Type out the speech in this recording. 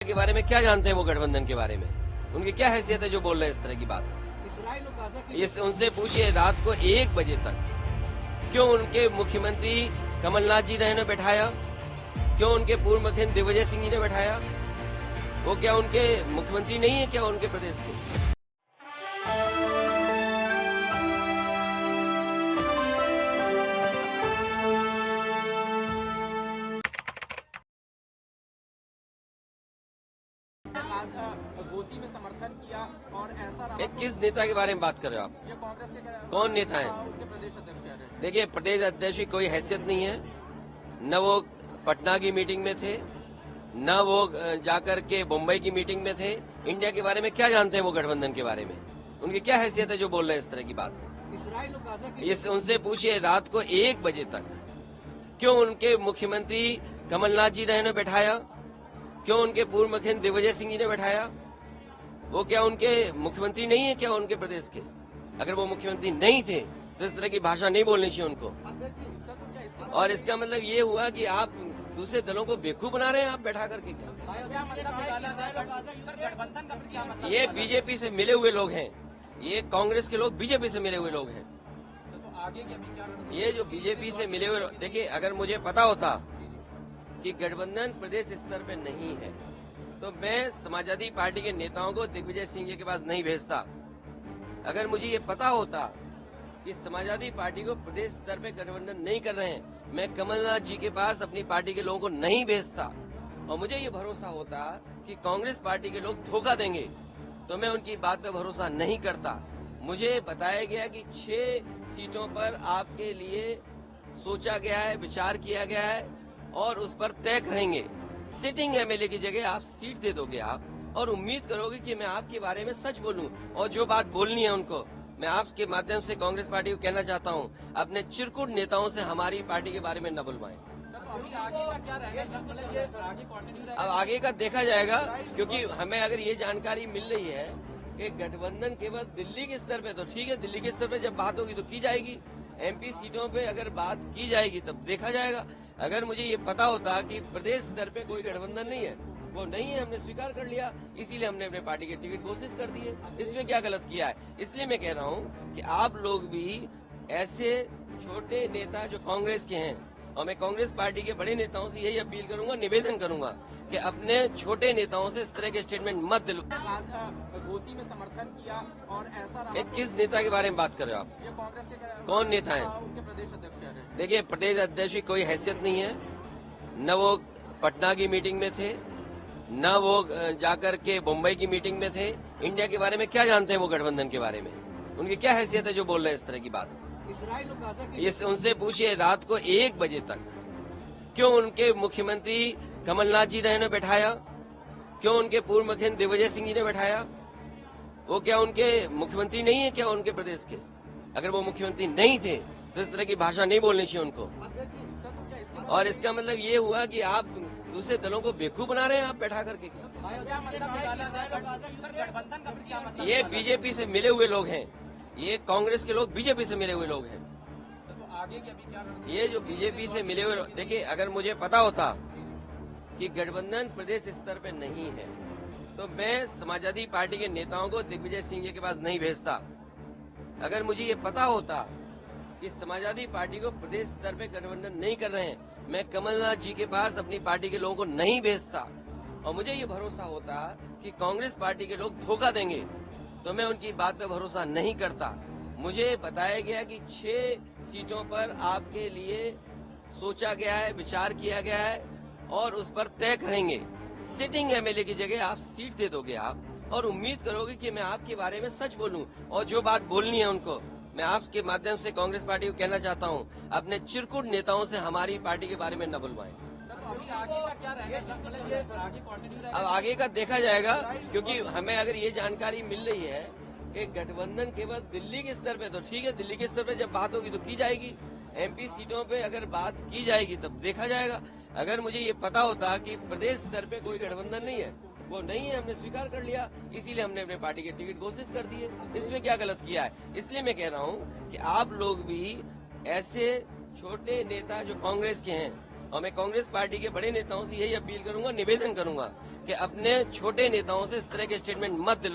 के बारे में क्या जानते हैं वो गठबंधन के बारे में? उनकी क्या हैसियत है जो बोल रहे हैं इस तरह की बात? उनसे पूछिए रात को 1 बजे तक क्यों उनके मुख्यमंत्री कमलनाथ जी ने बैठाया, क्यों उनके पूर्व मुख्यमंत्री दिग्विजय सिंह जी ने बैठाया? वो क्या उनके मुख्यमंत्री नहीं है क्या उनके प्रदेश के? घोसी में समर्थन किया और ऐसा रहा। किस नेता के बारे में बात कर रहे हो आप? ये कांग्रेस के कौन नेता है? उनके प्रदेश अध्यक्ष कह रहे हैं। देखिए, प्रदेश अध्यक्ष की कोई हैसियत नहीं है, न वो पटना की मीटिंग में थे, न वो जाकर के मुंबई की मीटिंग में थे। इंडिया के बारे में क्या जानते हैं वो गठबंधन के बारे में? उनकी क्या हैसियत है जो बोल रहे हैं इस तरह की बात? उनसे पूछिए रात को 1 बजे तक क्यों उनके मुख्यमंत्री कमलनाथ जी ने बैठाया, क्यों उनके पूर्व मुख्यमंत्री दिग्विजय सिंह जी ने बैठाया? वो क्या उनके मुख्यमंत्री नहीं है क्या उनके प्रदेश के? अगर वो मुख्यमंत्री नहीं थे तो इस तरह की भाषा नहीं बोलनी चाहिए उनको। और इसका मतलब ये हुआ कि आप दूसरे दलों को बेवकूफ बना रहे हैं आप बैठा करके। क्या मतलब निकाला जाए? सर गठबंधन का फिर क्या मतलब? ये बीजेपी से मिले हुए लोग हैं, ये कांग्रेस के लोग बीजेपी से मिले हुए लोग हैं। तो आगे की अभी क्या रणनीति? ये जो बीजेपी से मिले हुए, देखिए अगर मुझे पता होता कि गठबंधन प्रदेश स्तर पे नहीं है तो मैं समाजवादी पार्टी के नेताओं को दिग्विजय सिंह जी के पास नहीं भेजता। अगर मुझे ये पता होता कि समाजवादी पार्टी को प्रदेश स्तर पे गठबंधन नहीं कर रहे हैं, मैं कमलनाथ जी के पास अपनी पार्टी के लोगों को नहीं भेजता। और मुझे ये भरोसा होता कि कांग्रेस पार्टी के लोग धोखा देंगे तो मैं उनकी बात पे भरोसा नहीं करता। मुझे बताया गया कि 6 सीटों पर आपके लिए सोचा गया है, विचार किया गया है और उस पर तय करेंगे। सिटिंग एमएलए की जगह आप सीट दे दोगे आप और उम्मीद करोगे कि मैं आपके बारे में सच बोलूं और जो बात बोलनी है उनको। मैं आपके माध्यम से कांग्रेस पार्टी को कहना चाहता हूं, अपने चिरकुट नेताओं से हमारी पार्टी के बारे में न बुलवाएं। अभी आगे का क्या रहेगा? मतलब ये आगे कंटिन्यू रहेगा? अब आगे का देखा जाएगा, क्योंकि हमें अगर ये जानकारी मिल रही है कि गठबंधन केवल दिल्ली के स्तर पे, तो ठीक है, दिल्ली के स्तर पे जब बात होगी तो की जाएगी। एमपी सीटों पे अगर बात की जाएगी तब देखा जाएगा। अगर मुझे ये पता होता कि प्रदेश स्तर पे कोई गठबंधन नहीं है, वो नहीं है, हमने स्वीकार कर लिया, इसीलिए हमने अपने पार्टी के टिकट घोषित कर दिए। इसमें क्या गलत किया है? इसलिए मैं कह रहा हूँ कि आप लोग भी ऐसे छोटे नेता जो कांग्रेस के हैं, और मैं कांग्रेस पार्टी के बड़े नेताओं से यही अपील करूंगा, निवेदन करूंगा कि अपने छोटे नेताओं से इस तरह के स्टेटमेंट मत दिलवाएं। घोसी में समर्थन किया और ऐसा रहा। किस नेता के बारे में बात कर रहे हो आप? ये कांग्रेस के कौन नेता है? उनके प्रदेश अध्यक्ष कह रहे हैं। देखिए, प्रदेश अध्यक्ष की कोई हैसियत नहीं है, न वो पटना की मीटिंग में थे, न वो जाकर के मुंबई की मीटिंग में थे। इंडिया के बारे में क्या जानते हैं वो गठबंधन के बारे में? उनकी क्या हैसियत है जो बोल रहे हैं इस तरह की बात? उनसे पूछिए रात को 1 बजे तक क्यों उनके मुख्यमंत्री कमलनाथ जी ने बैठाया, क्यों उनके पूर्व मुख्यमंत्री दिग्विजय सिंह जी ने बैठाया? वो क्या उनके मुख्यमंत्री नहीं है क्या उनके प्रदेश के? अगर वो मुख्यमंत्री नहीं थे तो इस तरह की भाषा नहीं बोलनी चाहिए उनको। और इसका मतलब ये हुआ कि आप दूसरे दलों को बेवकूफ बना रहे हैं आप बैठा करके। क्या मतलब निकाला जाए? सर गठबंधन का फिर क्या मतलब? ये बीजेपी से मिले हुए लोग हैं, ये कांग्रेस के लोग बीजेपी से मिले हुए लोग हैं। तो आगे की अभी क्या रणनीति? ये जो बीजेपी से मिले हुए, देखिए अगर मुझे पता होता कि गठबंधन प्रदेश स्तर पे नहीं है तो मैं समाजवादी पार्टी के नेताओं को दिग्विजय सिंह जी के पास नहीं भेजता। अगर मुझे ये पता होता कि समाजवादी पार्टी को प्रदेश स्तर पे गठबंधन नहीं कर रहे हैं, मैं कमलनाथ जी के पास अपनी पार्टी के लोगों को नहीं भेजता। और मुझे ये भरोसा होता कि कांग्रेस पार्टी के लोग धोखा देंगे तो मैं उनकी बात पे भरोसा नहीं करता। मुझे बताया गया कि 6 सीटों पर आपके लिए सोचा गया है, विचार किया गया है और उस पर तय करेंगे। सिटिंग एमएलए की जगह आप सीट दे दोगे आप और उम्मीद करोगे कि मैं आपके बारे में सच बोलूं और जो बात बोलनी है उनको। मैं आपके माध्यम से कांग्रेस पार्टी को कहना चाहता हूं, अपने चिरकुट नेताओं से हमारी पार्टी के बारे में न बुलवाएं। अभी आगे का क्या रहेगा? मतलब ये आगे कंटिन्यू रहेगा? अब आगे का देखा जाएगा, क्योंकि हमें अगर ये जानकारी मिल रही है कि गठबंधन केवल दिल्ली के स्तर पे, तो ठीक है, दिल्ली के स्तर पे जब बात होगी तो की जाएगी। एमपी सीटों पे अगर बात की जाएगी तब देखा जाएगा। अगर मुझे ये पता होता कि प्रदेश स्तर पे कोई गठबंधन नहीं है, वो नहीं है, हमने स्वीकार कर लिया, इसीलिए हमने अपने पार्टी के टिकट घोषित कर दिए। इसमें क्या गलत किया है? इसलिए मैं कह रहा हूँ कि आप लोग भी ऐसे छोटे नेता जो कांग्रेस के हैं, और मैं कांग्रेस पार्टी के बड़े नेताओं से यही अपील करूंगा, निवेदन करूंगा कि अपने छोटे नेताओं से इस तरह के स्टेटमेंट मत दिलवाएं।